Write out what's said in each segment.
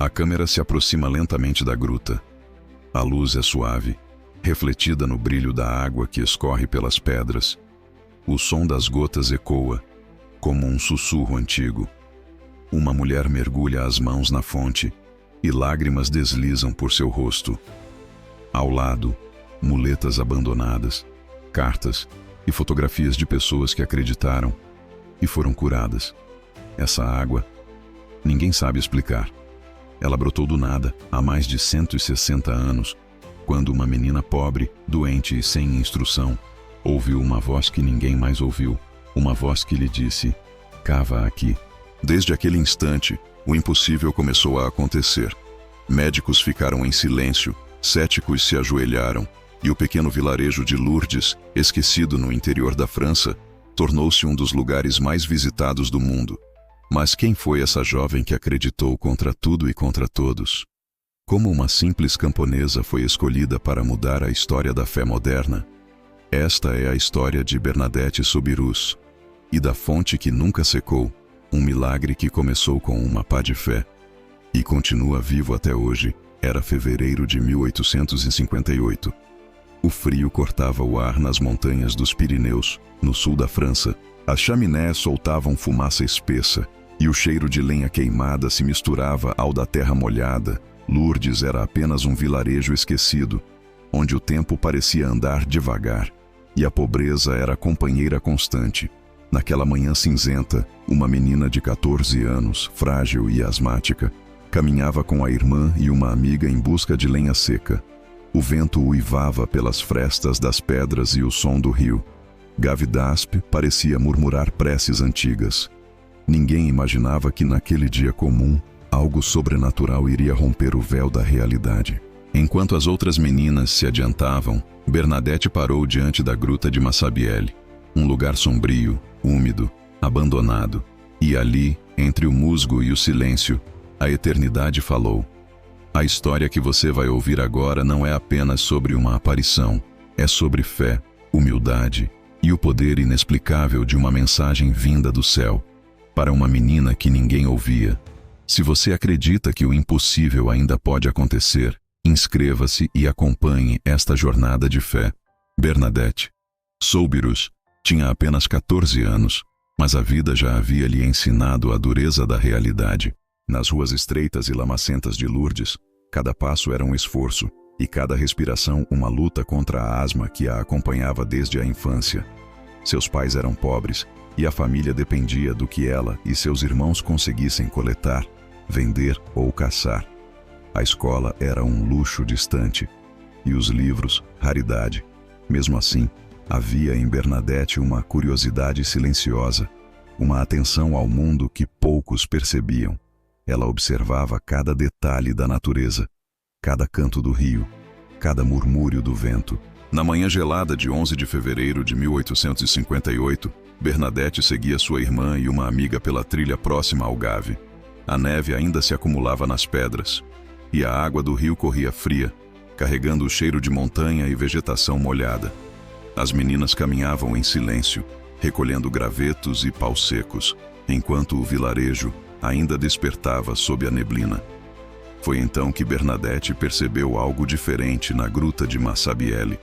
A câmera se aproxima lentamente da gruta. A luz é suave, refletida no brilho da água que escorre pelas pedras. O som das gotas ecoa, como um sussurro antigo. Uma mulher mergulha as mãos na fonte e lágrimas deslizam por seu rosto. Ao lado, muletas abandonadas, cartas e fotografias de pessoas que acreditaram e foram curadas. Essa água, ninguém sabe explicar. Ela brotou do nada, há mais de 160 anos, quando uma menina pobre, doente e sem instrução, ouviu uma voz que ninguém mais ouviu, uma voz que lhe disse: "Cava aqui." Desde aquele instante, o impossível começou a acontecer. Médicos ficaram em silêncio, céticos se ajoelharam, e o pequeno vilarejo de Lourdes, esquecido no interior da França, tornou-se um dos lugares mais visitados do mundo. Mas quem foi essa jovem que acreditou contra tudo e contra todos? Como uma simples camponesa foi escolhida para mudar a história da fé moderna? Esta é a história de Bernadette Soubirous e da fonte que nunca secou, um milagre que começou com uma pá de fé e continua vivo até hoje. Era fevereiro de 1858. O frio cortava o ar nas montanhas dos Pirineus, no sul da França. As chaminés soltavam fumaça espessa e o cheiro de lenha queimada se misturava ao da terra molhada. Lourdes era apenas um vilarejo esquecido, onde o tempo parecia andar devagar e a pobreza era a companheira constante. Naquela manhã cinzenta, uma menina de 14 anos, frágil e asmática, caminhava com a irmã e uma amiga em busca de lenha seca. O vento uivava pelas frestas das pedras e o som do rio. Gavidasp parecia murmurar preces antigas. Ninguém imaginava que naquele dia comum, algo sobrenatural iria romper o véu da realidade. Enquanto as outras meninas se adiantavam, Bernadette parou diante da gruta de Massabielle, um lugar sombrio, úmido, abandonado. E ali, entre o musgo e o silêncio, a eternidade falou: "A história que você vai ouvir agora não é apenas sobre uma aparição, é sobre fé, humildade e o poder inexplicável de uma mensagem vinda do céu, para uma menina que ninguém ouvia." Se você acredita que o impossível ainda pode acontecer, inscreva-se e acompanhe esta jornada de fé. Bernadette Soubirous tinha apenas 14 anos, mas a vida já havia lhe ensinado a dureza da realidade. Nas ruas estreitas e lamacentas de Lourdes, cada passo era um esforço, e cada respiração uma luta contra a asma que a acompanhava desde a infância. Seus pais eram pobres, e a família dependia do que ela e seus irmãos conseguissem coletar, vender ou caçar. A escola era um luxo distante, e os livros, raridade. Mesmo assim, havia em Bernadette uma curiosidade silenciosa, uma atenção ao mundo que poucos percebiam. Ela observava cada detalhe da natureza, cada canto do rio, cada murmúrio do vento. Na manhã gelada de 11 de fevereiro de 1858, Bernadette seguia sua irmã e uma amiga pela trilha próxima ao Gave. A neve ainda se acumulava nas pedras, e a água do rio corria fria, carregando o cheiro de montanha e vegetação molhada. As meninas caminhavam em silêncio, recolhendo gravetos e paus secos, enquanto o vilarejo ainda despertava sob a neblina. Foi então que Bernadette percebeu algo diferente na gruta de Massabielle.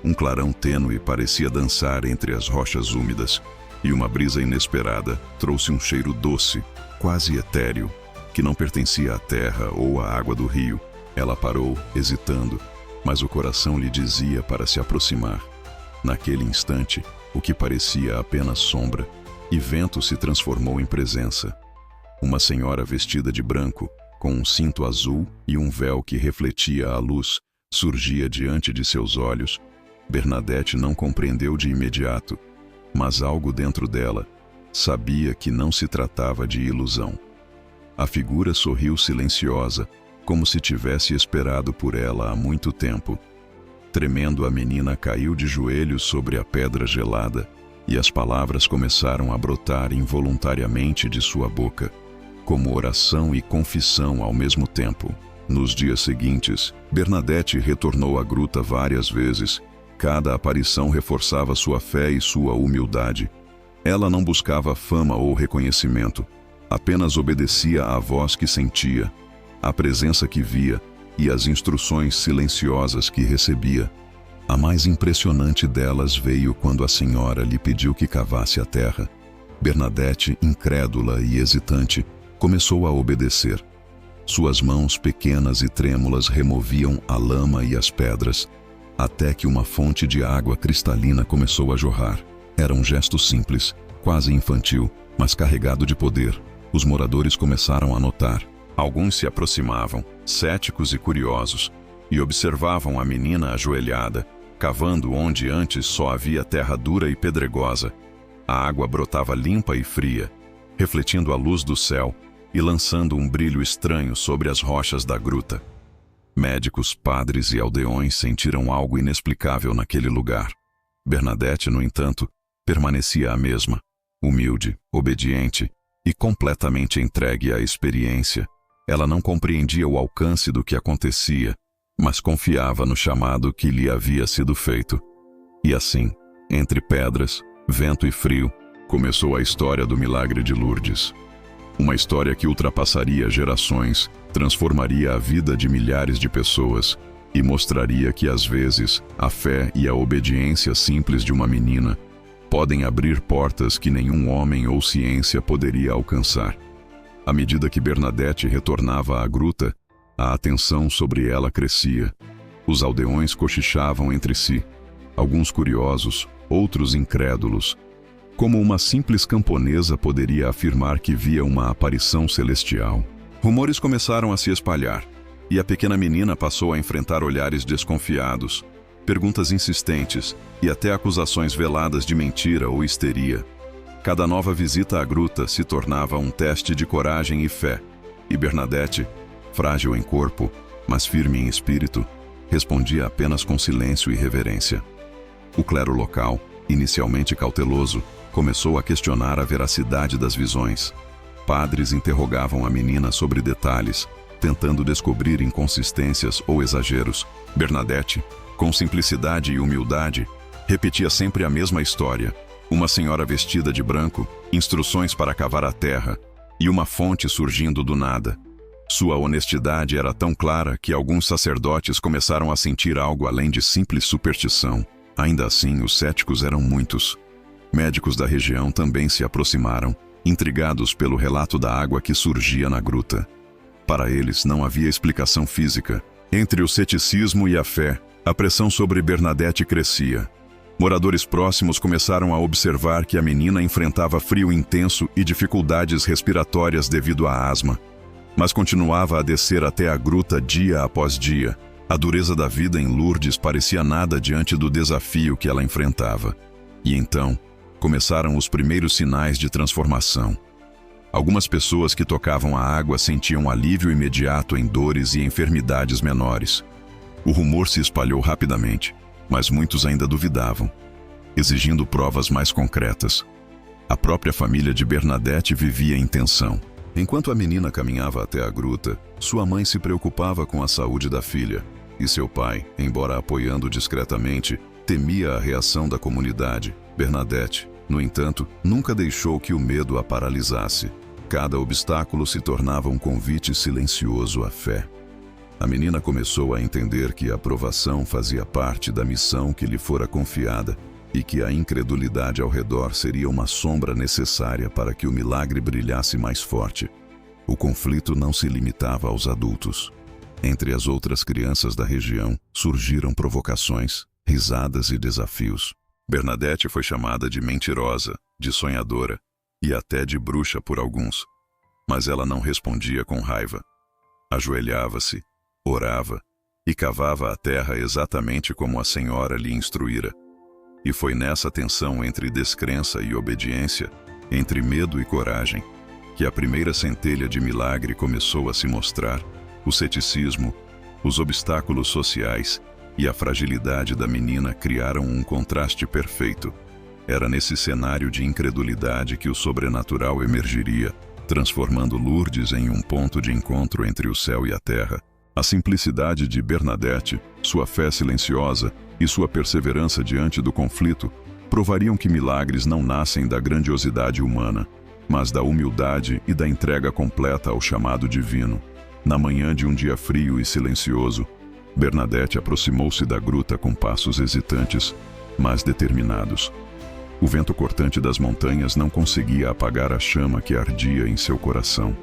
Um clarão tênue parecia dançar entre as rochas úmidas, e uma brisa inesperada trouxe um cheiro doce, quase etéreo, que não pertencia à terra ou à água do rio. Ela parou, hesitando, mas o coração lhe dizia para se aproximar. Naquele instante, o que parecia apenas sombra e vento se transformou em presença. Uma senhora vestida de branco, com um cinto azul e um véu que refletia a luz, surgia diante de seus olhos. Bernadette não compreendeu de imediato, mas algo dentro dela sabia que não se tratava de ilusão. A figura sorriu silenciosa, como se tivesse esperado por ela há muito tempo. Tremendo, a menina caiu de joelhos sobre a pedra gelada, e as palavras começaram a brotar involuntariamente de sua boca, como oração e confissão ao mesmo tempo. Nos dias seguintes, Bernadette retornou à gruta várias vezes. Cada aparição reforçava sua fé e sua humildade. Ela não buscava fama ou reconhecimento, apenas obedecia à voz que sentia, a presença que via e as instruções silenciosas que recebia. A mais impressionante delas veio quando a senhora lhe pediu que cavasse a terra. Bernadette, incrédula e hesitante, começou a obedecer. Suas mãos pequenas e trêmulas removiam a lama e as pedras, até que uma fonte de água cristalina começou a jorrar. Era um gesto simples, quase infantil, mas carregado de poder. Os moradores começaram a notar. Alguns se aproximavam, céticos e curiosos, e observavam a menina ajoelhada, cavando onde antes só havia terra dura e pedregosa. A água brotava limpa e fria, refletindo a luz do céu e lançando um brilho estranho sobre as rochas da gruta. Médicos, padres e aldeões sentiram algo inexplicável naquele lugar. Bernadette, no entanto, permanecia a mesma, humilde, obediente e completamente entregue à experiência. Ela não compreendia o alcance do que acontecia, mas confiava no chamado que lhe havia sido feito. E assim, entre pedras, vento e frio, começou a história do milagre de Lourdes. Uma história que ultrapassaria gerações, transformaria a vida de milhares de pessoas e mostraria que, às vezes, a fé e a obediência simples de uma menina podem abrir portas que nenhum homem ou ciência poderia alcançar. À medida que Bernadette retornava à gruta, a atenção sobre ela crescia. Os aldeões cochichavam entre si, alguns curiosos, outros incrédulos. Como uma simples camponesa poderia afirmar que via uma aparição celestial? Rumores começaram a se espalhar, e a pequena menina passou a enfrentar olhares desconfiados, perguntas insistentes e até acusações veladas de mentira ou histeria. Cada nova visita à gruta se tornava um teste de coragem e fé, e Bernadette, frágil em corpo, mas firme em espírito, respondia apenas com silêncio e reverência. O clero local, inicialmente cauteloso, começou a questionar a veracidade das visões. Padres interrogavam a menina sobre detalhes, tentando descobrir inconsistências ou exageros. Bernadette, com simplicidade e humildade, repetia sempre a mesma história. Uma senhora vestida de branco, instruções para cavar a terra e uma fonte surgindo do nada. Sua honestidade era tão clara que alguns sacerdotes começaram a sentir algo além de simples superstição. Ainda assim, os céticos eram muitos. Médicos da região também se aproximaram, intrigados pelo relato da água que surgia na gruta. Para eles não havia explicação física. Entre o ceticismo e a fé, a pressão sobre Bernadette crescia. Moradores próximos começaram a observar que a menina enfrentava frio intenso e dificuldades respiratórias devido à asma. Mas continuava a descer até a gruta dia após dia. A dureza da vida em Lourdes parecia nada diante do desafio que ela enfrentava. E então, começaram os primeiros sinais de transformação. Algumas pessoas que tocavam a água sentiam alívio imediato em dores e enfermidades menores. O rumor se espalhou rapidamente, mas muitos ainda duvidavam, exigindo provas mais concretas. A própria família de Bernadette vivia em tensão. Enquanto a menina caminhava até a gruta, sua mãe se preocupava com a saúde da filha, e seu pai, embora apoiando discretamente, temia a reação da comunidade. Bernadette, no entanto, nunca deixou que o medo a paralisasse. Cada obstáculo se tornava um convite silencioso à fé. A menina começou a entender que a aprovação fazia parte da missão que lhe fora confiada e que a incredulidade ao redor seria uma sombra necessária para que o milagre brilhasse mais forte. O conflito não se limitava aos adultos. Entre as outras crianças da região, surgiram provocações, risadas e desafios. Bernadette foi chamada de mentirosa, de sonhadora e até de bruxa por alguns. Mas ela não respondia com raiva. Ajoelhava-se, orava e cavava a terra exatamente como a senhora lhe instruíra. E foi nessa tensão entre descrença e obediência, entre medo e coragem, que a primeira centelha de milagre começou a se mostrar. O ceticismo, os obstáculos sociais e a fragilidade da menina criaram um contraste perfeito. Era nesse cenário de incredulidade que o sobrenatural emergiria, transformando Lourdes em um ponto de encontro entre o céu e a terra. A simplicidade de Bernadette, sua fé silenciosa e sua perseverança diante do conflito provariam que milagres não nascem da grandiosidade humana, mas da humildade e da entrega completa ao chamado divino. Na manhã de um dia frio e silencioso, Bernadette aproximou-se da gruta com passos hesitantes, mas determinados. O vento cortante das montanhas não conseguia apagar a chama que ardia em seu coração.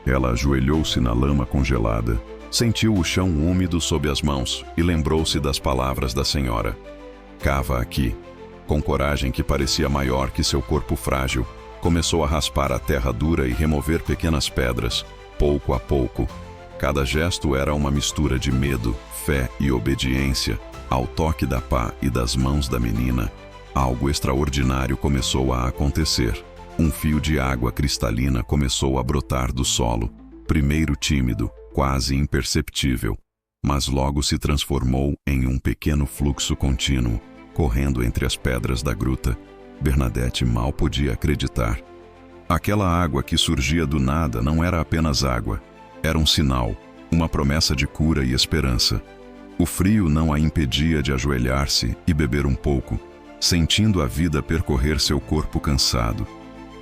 Ela ajoelhou-se na lama congelada, sentiu o chão úmido sob as mãos e lembrou-se das palavras da senhora. Cava aqui. Com coragem que parecia maior que seu corpo frágil, começou a raspar a terra dura e remover pequenas pedras, pouco a pouco. Cada gesto era uma mistura de medo, fé e obediência. Ao toque da pá e das mãos da menina, algo extraordinário começou a acontecer. Um fio de água cristalina começou a brotar do solo, primeiro tímido, quase imperceptível, mas logo se transformou em um pequeno fluxo contínuo, correndo entre as pedras da gruta. Bernadette mal podia acreditar. Aquela água que surgia do nada não era apenas água, era um sinal, uma promessa de cura e esperança. O frio não a impedia de ajoelhar-se e beber um pouco, sentindo a vida percorrer seu corpo cansado.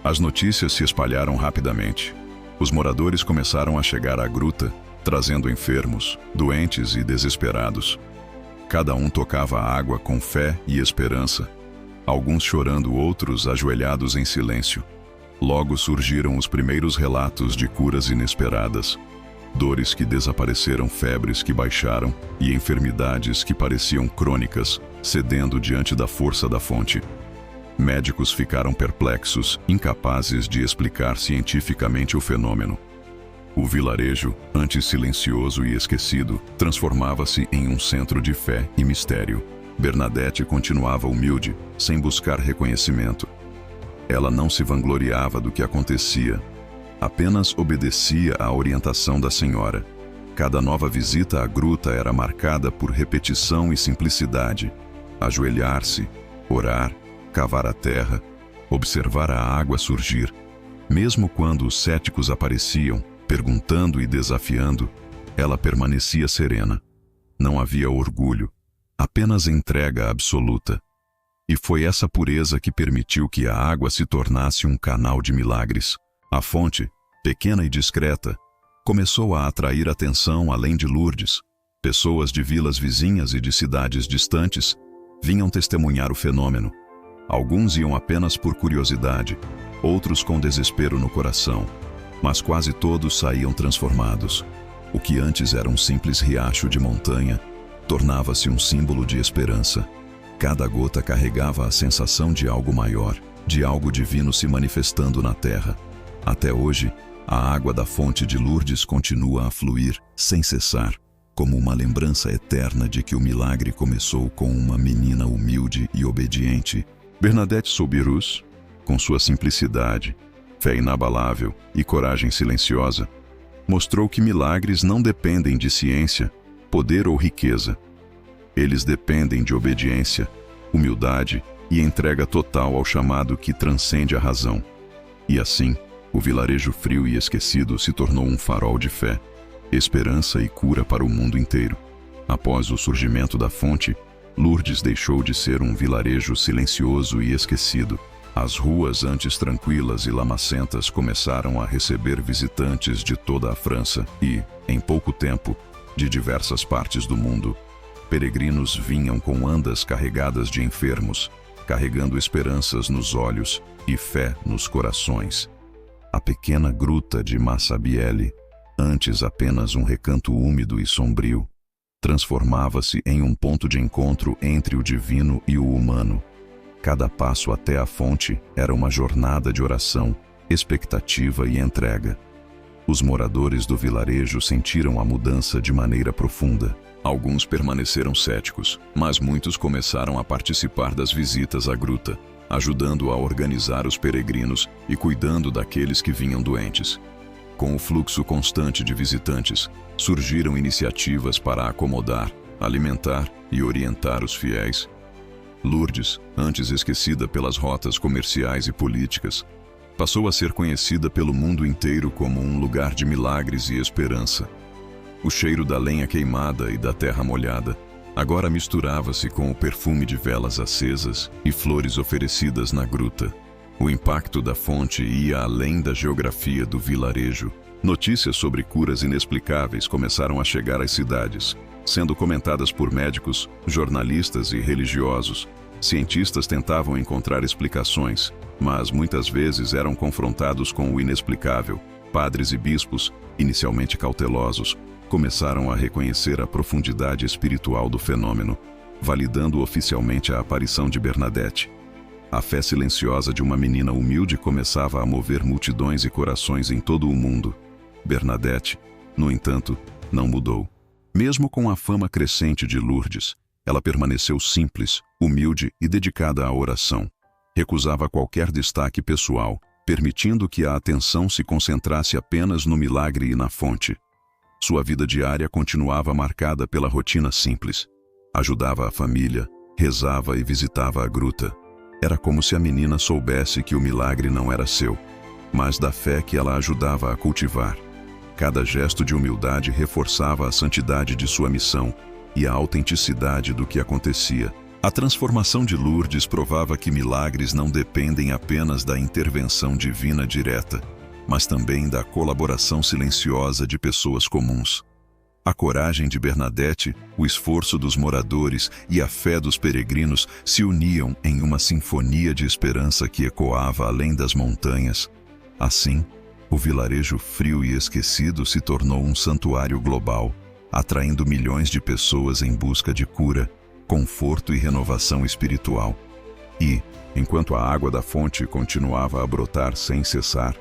As notícias se espalharam rapidamente. Os moradores começaram a chegar à gruta, trazendo enfermos, doentes e desesperados. Cada um tocava a água com fé e esperança, alguns chorando, outros ajoelhados em silêncio. Logo surgiram os primeiros relatos de curas inesperadas. Dores que desapareceram, febres que baixaram e enfermidades que pareciam crônicas, cedendo diante da força da fonte. Médicos ficaram perplexos, incapazes de explicar cientificamente o fenômeno. O vilarejo, antes silencioso e esquecido, transformava-se em um centro de fé e mistério. Bernadette continuava humilde, sem buscar reconhecimento. Ela não se vangloriava do que acontecia, apenas obedecia à orientação da senhora. Cada nova visita à gruta era marcada por repetição e simplicidade. Ajoelhar-se, orar, cavar a terra, observar a água surgir. Mesmo quando os céticos apareciam, perguntando e desafiando, ela permanecia serena. Não havia orgulho, apenas entrega absoluta. E foi essa pureza que permitiu que a água se tornasse um canal de milagres. A fonte, pequena e discreta, começou a atrair atenção além de Lourdes. Pessoas de vilas vizinhas e de cidades distantes vinham testemunhar o fenômeno. Alguns iam apenas por curiosidade, outros com desespero no coração, mas quase todos saíam transformados. O que antes era um simples riacho de montanha, tornava-se um símbolo de esperança. Cada gota carregava a sensação de algo maior, de algo divino se manifestando na terra. Até hoje, a água da fonte de Lourdes continua a fluir, sem cessar, como uma lembrança eterna de que o milagre começou com uma menina humilde e obediente. Bernadette Soubirous, com sua simplicidade, fé inabalável e coragem silenciosa, mostrou que milagres não dependem de ciência, poder ou riqueza. Eles dependem de obediência, humildade e entrega total ao chamado que transcende a razão. E assim, o vilarejo frio e esquecido se tornou um farol de fé, esperança e cura para o mundo inteiro. Após o surgimento da fonte, Lourdes deixou de ser um vilarejo silencioso e esquecido. As ruas antes tranquilas e lamacentas começaram a receber visitantes de toda a França e, em pouco tempo, de diversas partes do mundo. Peregrinos vinham com andas carregadas de enfermos, carregando esperanças nos olhos e fé nos corações. A pequena gruta de Massabielle, antes apenas um recanto úmido e sombrio, transformava-se em um ponto de encontro entre o divino e o humano. Cada passo até a fonte era uma jornada de oração, expectativa e entrega. Os moradores do vilarejo sentiram a mudança de maneira profunda. Alguns permaneceram céticos, mas muitos começaram a participar das visitas à gruta, ajudando a organizar os peregrinos e cuidando daqueles que vinham doentes. Com o fluxo constante de visitantes, surgiram iniciativas para acomodar, alimentar e orientar os fiéis. Lourdes, antes esquecida pelas rotas comerciais e políticas, passou a ser conhecida pelo mundo inteiro como um lugar de milagres e esperança. O cheiro da lenha queimada e da terra molhada agora misturava-se com o perfume de velas acesas e flores oferecidas na gruta. O impacto da fonte ia além da geografia do vilarejo. Notícias sobre curas inexplicáveis começaram a chegar às cidades, sendo comentadas por médicos, jornalistas e religiosos. Cientistas tentavam encontrar explicações, mas muitas vezes eram confrontados com o inexplicável. Padres e bispos, inicialmente cautelosos, começaram a reconhecer a profundidade espiritual do fenômeno, validando oficialmente a aparição de Bernadette. A fé silenciosa de uma menina humilde começava a mover multidões e corações em todo o mundo. Bernadette, no entanto, não mudou. Mesmo com a fama crescente de Lourdes, ela permaneceu simples, humilde e dedicada à oração. Recusava qualquer destaque pessoal, permitindo que a atenção se concentrasse apenas no milagre e na fonte. Sua vida diária continuava marcada pela rotina simples. Ajudava a família, rezava e visitava a gruta. Era como se a menina soubesse que o milagre não era seu, mas da fé que ela ajudava a cultivar. Cada gesto de humildade reforçava a santidade de sua missão e a autenticidade do que acontecia. A transformação de Lourdes provava que milagres não dependem apenas da intervenção divina direta, mas também da colaboração silenciosa de pessoas comuns. A coragem de Bernadette, o esforço dos moradores e a fé dos peregrinos se uniam em uma sinfonia de esperança que ecoava além das montanhas. Assim, o vilarejo frio e esquecido se tornou um santuário global, atraindo milhões de pessoas em busca de cura, conforto e renovação espiritual. E, enquanto a água da fonte continuava a brotar sem cessar,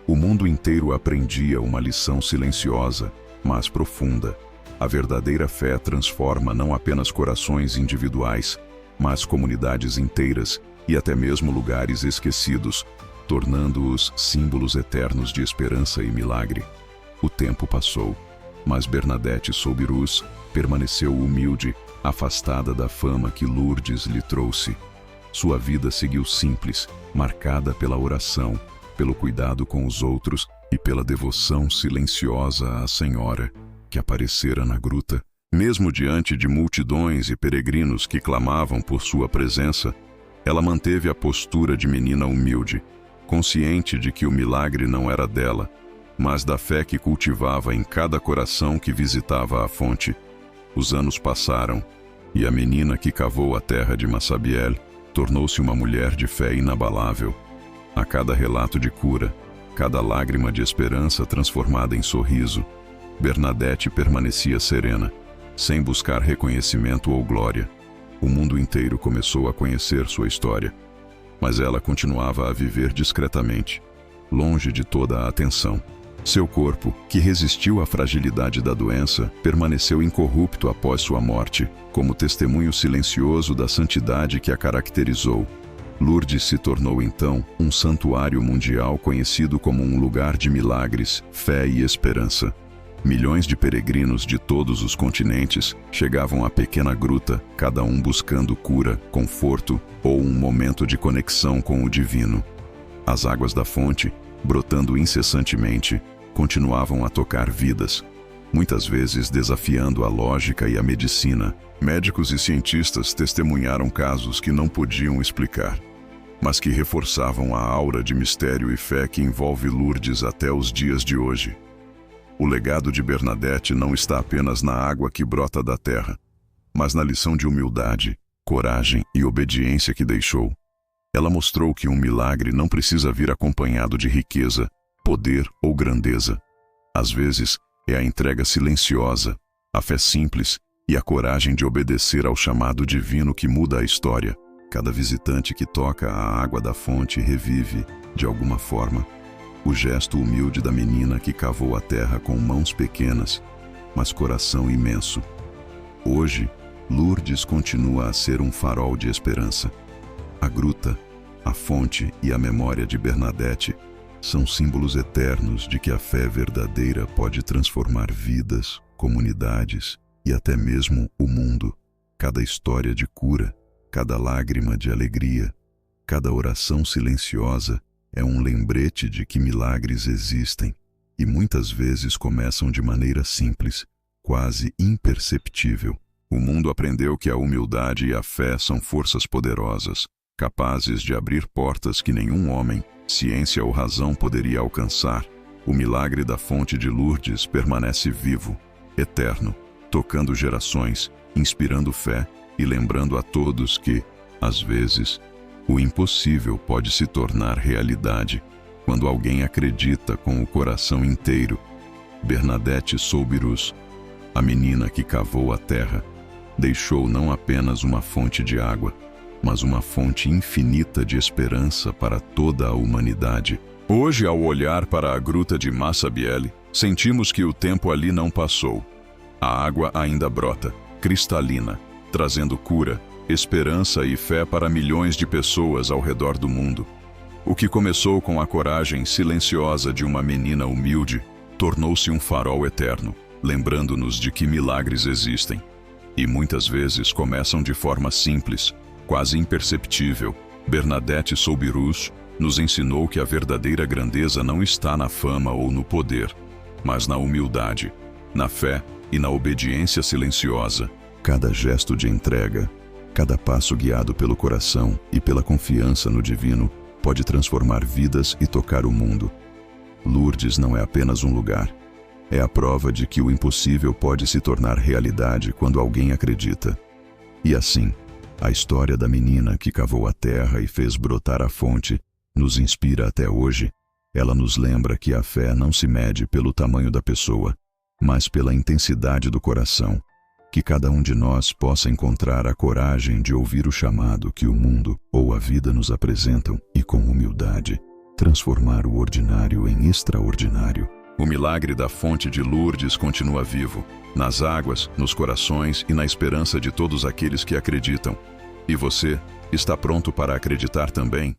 o mundo inteiro aprendia uma lição silenciosa, mas profunda. A verdadeira fé transforma não apenas corações individuais, mas comunidades inteiras e até mesmo lugares esquecidos, tornando-os símbolos eternos de esperança e milagre. O tempo passou, mas Bernadette Soubirous permaneceu humilde, afastada da fama que Lourdes lhe trouxe. Sua vida seguiu simples, marcada pela oração, pelo cuidado com os outros e pela devoção silenciosa à Senhora, que aparecera na gruta. Mesmo diante de multidões e peregrinos que clamavam por sua presença, ela manteve a postura de menina humilde, consciente de que o milagre não era dela, mas da fé que cultivava em cada coração que visitava a fonte. Os anos passaram, e a menina que cavou a terra de Massabielle tornou-se uma mulher de fé inabalável. A cada relato de cura, cada lágrima de esperança transformada em sorriso, Bernadette permanecia serena, sem buscar reconhecimento ou glória. O mundo inteiro começou a conhecer sua história, mas ela continuava a viver discretamente, longe de toda a atenção. Seu corpo, que resistiu à fragilidade da doença, permaneceu incorrupto após sua morte, como testemunho silencioso da santidade que a caracterizou. Lourdes se tornou então um santuário mundial conhecido como um lugar de milagres, fé e esperança. Milhões de peregrinos de todos os continentes chegavam à pequena gruta, cada um buscando cura, conforto ou um momento de conexão com o divino. As águas da fonte, brotando incessantemente, continuavam a tocar vidas, muitas vezes desafiando a lógica e a medicina. Médicos e cientistas testemunharam casos que não podiam explicar, mas que reforçavam a aura de mistério e fé que envolve Lourdes até os dias de hoje. O legado de Bernadette não está apenas na água que brota da terra, mas na lição de humildade, coragem e obediência que deixou. Ela mostrou que um milagre não precisa vir acompanhado de riqueza, poder ou grandeza. Às vezes, é a entrega silenciosa, a fé simples e a coragem de obedecer ao chamado divino que muda a história. Cada visitante que toca a água da fonte revive, de alguma forma, o gesto humilde da menina que cavou a terra com mãos pequenas, mas coração imenso. Hoje, Lourdes continua a ser um farol de esperança. A gruta, a fonte e a memória de Bernadette são símbolos eternos de que a fé verdadeira pode transformar vidas, comunidades e até mesmo o mundo. Cada história de cura, cada lágrima de alegria, cada oração silenciosa é um lembrete de que milagres existem e muitas vezes começam de maneira simples, quase imperceptível. O mundo aprendeu que a humildade e a fé são forças poderosas, capazes de abrir portas que nenhum homem, ciência ou razão poderia alcançar. O milagre da fonte de Lourdes permanece vivo, eterno, tocando gerações, inspirando fé e lembrando a todos que, às vezes, o impossível pode se tornar realidade quando alguém acredita com o coração inteiro. Bernadette Soubirous, a menina que cavou a terra, deixou não apenas uma fonte de água, mas uma fonte infinita de esperança para toda a humanidade. Hoje, ao olhar para a gruta de Massabielle, sentimos que o tempo ali não passou. A água ainda brota, cristalina, trazendo cura, esperança e fé para milhões de pessoas ao redor do mundo. O que começou com a coragem silenciosa de uma menina humilde, tornou-se um farol eterno, lembrando-nos de que milagres existem. E muitas vezes começam de forma simples, quase imperceptível. Bernadette Soubirous nos ensinou que a verdadeira grandeza não está na fama ou no poder, mas na humildade, na fé e na obediência silenciosa. Cada gesto de entrega, cada passo guiado pelo coração e pela confiança no divino pode transformar vidas e tocar o mundo. Lourdes não é apenas um lugar, é a prova de que o impossível pode se tornar realidade quando alguém acredita. E assim, a história da menina que cavou a terra e fez brotar a fonte nos inspira até hoje. Ela nos lembra que a fé não se mede pelo tamanho da pessoa, mas pela intensidade do coração. Que cada um de nós possa encontrar a coragem de ouvir o chamado que o mundo ou a vida nos apresentam e, com humildade, transformar o ordinário em extraordinário. O milagre da fonte de Lourdes continua vivo, nas águas, nos corações e na esperança de todos aqueles que acreditam. E você, está pronto para acreditar também?